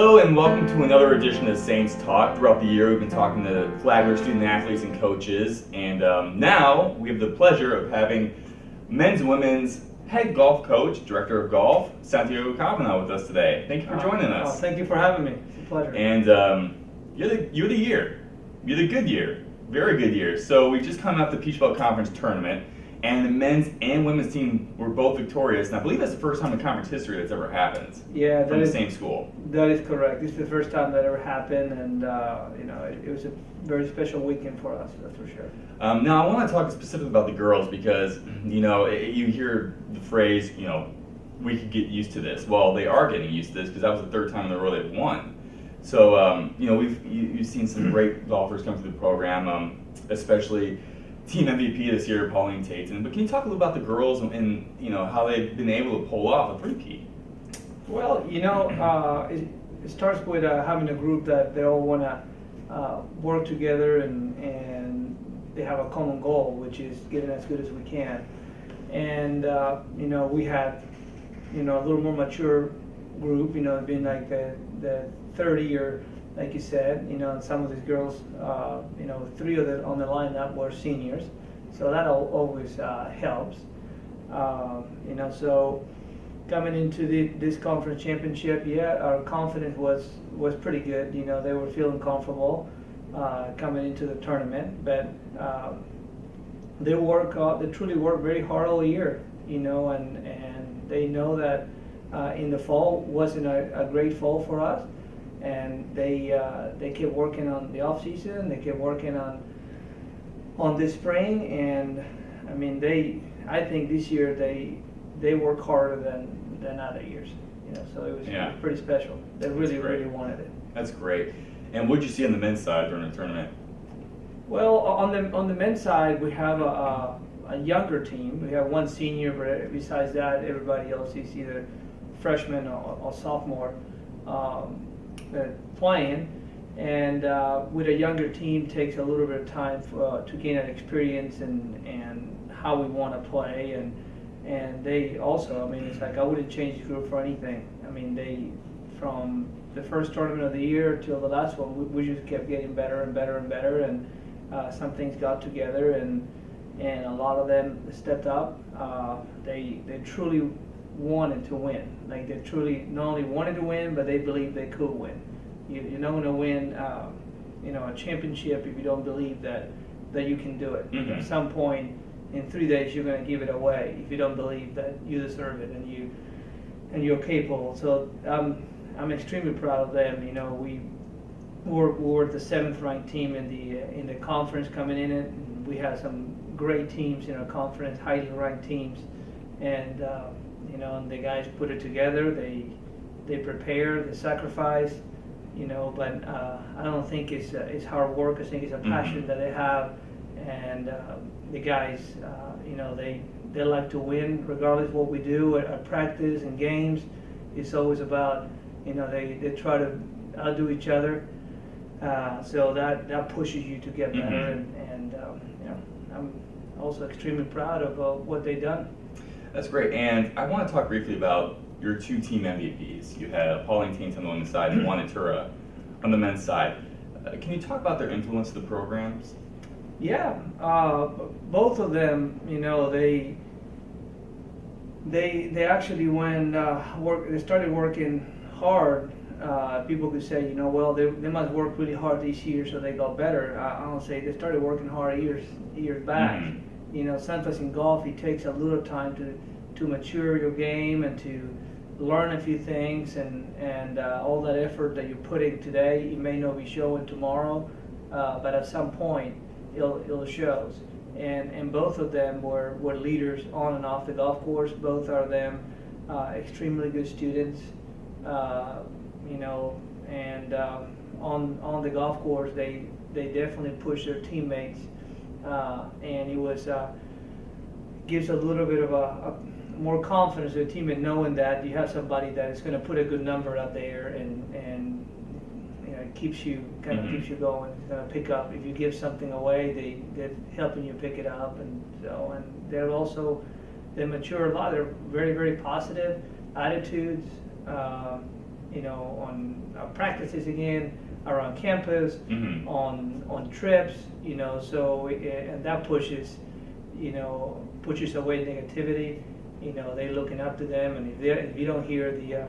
Hello and welcome to another edition of Saints Talk. Throughout the year, we've been talking to Flagler student athletes and coaches, and now we have the pleasure of having men's and women's head golf coach, director of golf, Santiago with us today. Thank you for joining us. Thank you for having me. It's a pleasure. And you're the year. You're the good year. Very good year. So we just come out the Peach Belt Conference tournament, and the men's and women's team were both victorious. And I believe that's the first time in conference history that's ever happened. Yeah, from the same school. That is correct. This is the first time that ever happened, and it was a very special weekend for us. That's for sure. Now I want to talk specifically about the girls because you hear the phrase we could get used to this. Well, they are getting used to this because that was the third time in a row they've won. So you've seen some great golfers come through the program, especially team MVP this year, Pauline Tatum. But can you talk a little about the girls and how they've been able to pull off a three-peat? Well, it starts with having a group that they all want to work together and they have a common goal, which is getting as good as we can. And we had a little more mature group, being like the 30 or like you said, and some of these girls, three of them on the lineup were seniors, so that always helps. So coming into this conference championship, our confidence was pretty good. They were feeling comfortable coming into the tournament, but they truly work very hard all year, and they know that in the fall wasn't a great fall for us. And they kept working on the off season. They kept working on this spring, and I think this year they work harder than other years. So it was pretty special. They really wanted it. That's great. And what did you see on the men's side during the tournament? Well, on the men's side, we have a younger team. We have one senior, but besides that, everybody else is either freshman or sophomore. Playing, and with a younger team takes a little bit of time to gain an experience and how we want to play, and they also, it's like I wouldn't change the group for anything. They from the first tournament of the year till the last one, we just kept getting better and better and better, and some things got together, and a lot of them stepped up. They truly wanted to win. Like they truly not only wanted to win, but they believed they could win. You're not going to win, a championship if you don't believe that you can do it. Mm-hmm. At some point in 3 days, you're going to give it away if you don't believe that you deserve it and you're capable. So I'm extremely proud of them. We were the 7th ranked team in the conference coming in it. And we had some great teams in our conference, highly ranked teams, and and the guys put it together. They prepare, they sacrifice, but I don't think it's hard work. I think it's a passion that they have, and the guys, they like to win regardless of what we do at practice and games. It's always about, they try to outdo each other, so that pushes you to get better, and I'm also extremely proud of what they've done. That's great, and I want to talk briefly about your two team MVPs. You had Pauline Tatum on the women's side and Juan Iturra on the men's side. Can you talk about their influence to the programs? Yeah, both of them, they actually they started working hard. People could say, they must work really hard this year so they got better. I don't say they started working hard years back. Sometimes in golf, it takes a little time to mature your game and to learn a few things, and all that effort that you're putting today, it may not be showing tomorrow, but at some point, it'll shows. And both of them were leaders on and off the golf course. Both are them extremely good students, and on the golf course, they definitely push their teammates. And it was gives a little bit of a more confidence to a teammate knowing that you have somebody that is going to put a good number out there and it keeps you keeps you going. It's going to pick up if you give something away. They're helping you pick it up, and they mature a lot. They're very, very positive attitudes. on practices again, around campus, Mm-hmm. on trips, so and that pushes away negativity. They're looking up to them, and if you don't hear the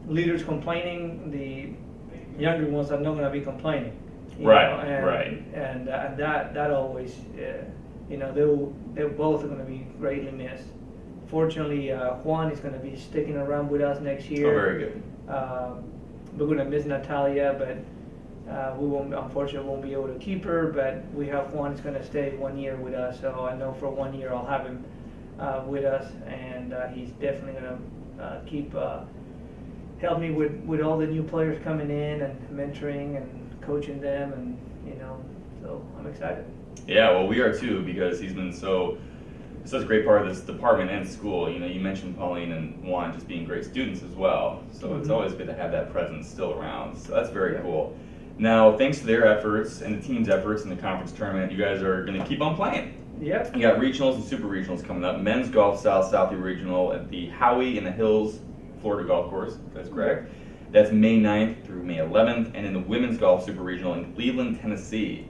leaders complaining, the younger ones are not going to be complaining. Right. And that always, they're both going to be greatly missed. Fortunately, Juan is going to be sticking around with us next year. Oh, very good. We're going to miss Natalia, but unfortunately won't be able to keep her. But we have Juan is going to stay 1 year with us, so I know for 1 year I'll have him with us, and he's definitely going to keep help me with all the new players coming in and mentoring and coaching them, and so I'm excited. Yeah, well, we are too, because he's been such a great part of this department and school. You mentioned Pauline and Juan just being great students as well, so It's always good to have that presence still around. So that's very cool. Now, thanks to their efforts and the team's efforts in the conference tournament, you guys are going to keep on playing. Yep. You got regionals and super regionals coming up. Men's golf Southie Regional at the Howie in the Hills, Florida Golf Course. That's correct. That's May 9th through May 11th, and in the women's golf super regional in Cleveland, Tennessee,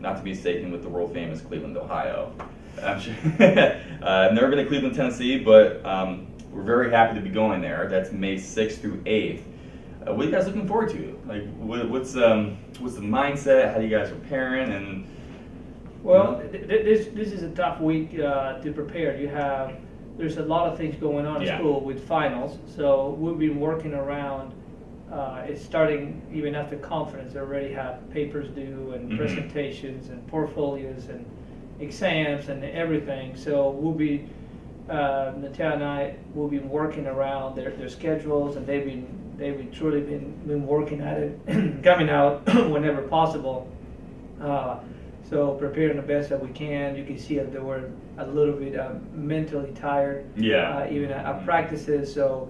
not to be mistaken with the world famous Cleveland, Ohio. I'm sure. I've never been to Cleveland, Tennessee, but we're very happy to be going there. That's May 6th through 8th. What are you guys looking forward to? Like, what's the mindset? How are you guys preparing? And well, this is a tough week to prepare. There's a lot of things going on in school with finals, so we've been working around. It's starting even after conference. They already have papers due and presentations and portfolios and exams and everything. So we'll be Natalia and I will be working around their schedules, and they've truly been working at it, coming out whenever possible. So preparing the best that we can. You can see that they were a little bit mentally tired. Yeah. Even at practices. So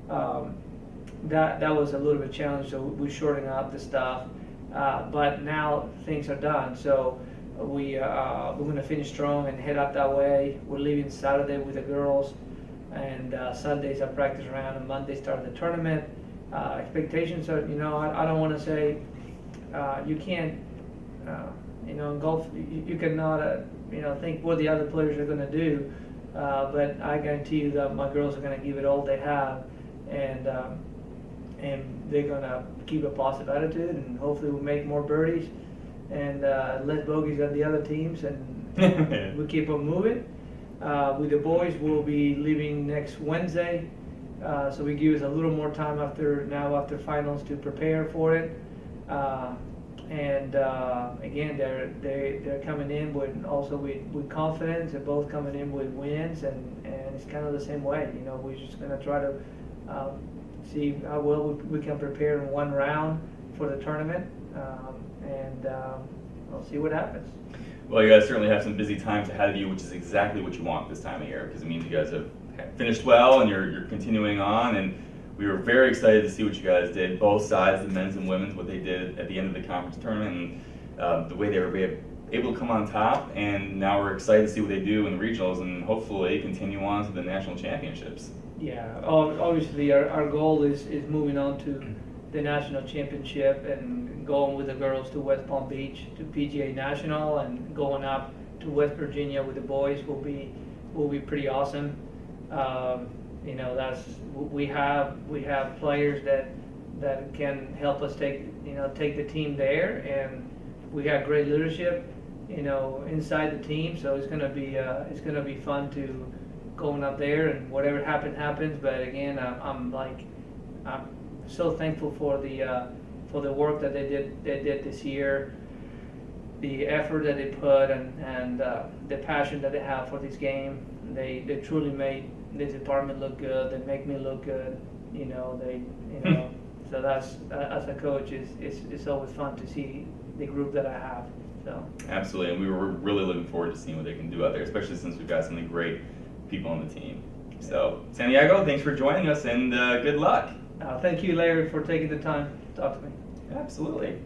that was a little bit challenging. So we're shorting out the stuff. But now things are done. So we're going to finish strong and head up that way. We're leaving Saturday with the girls, and Sundays are practice round, and Monday start the tournament. Expectations are, I don't want to say you can't, in golf you cannot, think what the other players are going to do, but I guarantee you that my girls are going to give it all they have, and they're going to keep a positive attitude, and hopefully we'll make more birdies and less bogeys than the other teams, and we keep on moving. With the boys, we'll be leaving next Wednesday, so we give us a little more time after finals to prepare for it. And again, they're coming in with confidence. They're both coming in with wins, and it's kind of the same way. We're just going to try to see how well we can prepare in one round for the tournament, and we'll see what happens. Well, you guys certainly have some busy times ahead of you, which is exactly what you want this time of year, because it means you guys have finished well and you're continuing on, and we were very excited to see what you guys did, both sides, the men's and women's, what they did at the end of the conference tournament, and the way they were able to come on top, and now we're excited to see what they do in the regionals, and hopefully continue on to the national championships. Yeah, obviously our goal is moving on to the national championship and going with the girls to West Palm Beach to PGA National, and going up to West Virginia with the boys will be pretty awesome. We have players that can help us take the team there, and we got great leadership inside the team, so it's gonna be fun to going up there, and whatever happens. But again, I'm so thankful for the work that they did this year, the effort that they put, and the passion that they have for this game. They truly made this department look good. They make me look good. So that's, as a coach, it's always fun to see the group that I have. So absolutely, and we were really looking forward to seeing what they can do out there, especially since we've got so many great people on the team. So Santiago, thanks for joining us, and good luck. Thank you, Larry, for taking the time to talk to me. Absolutely.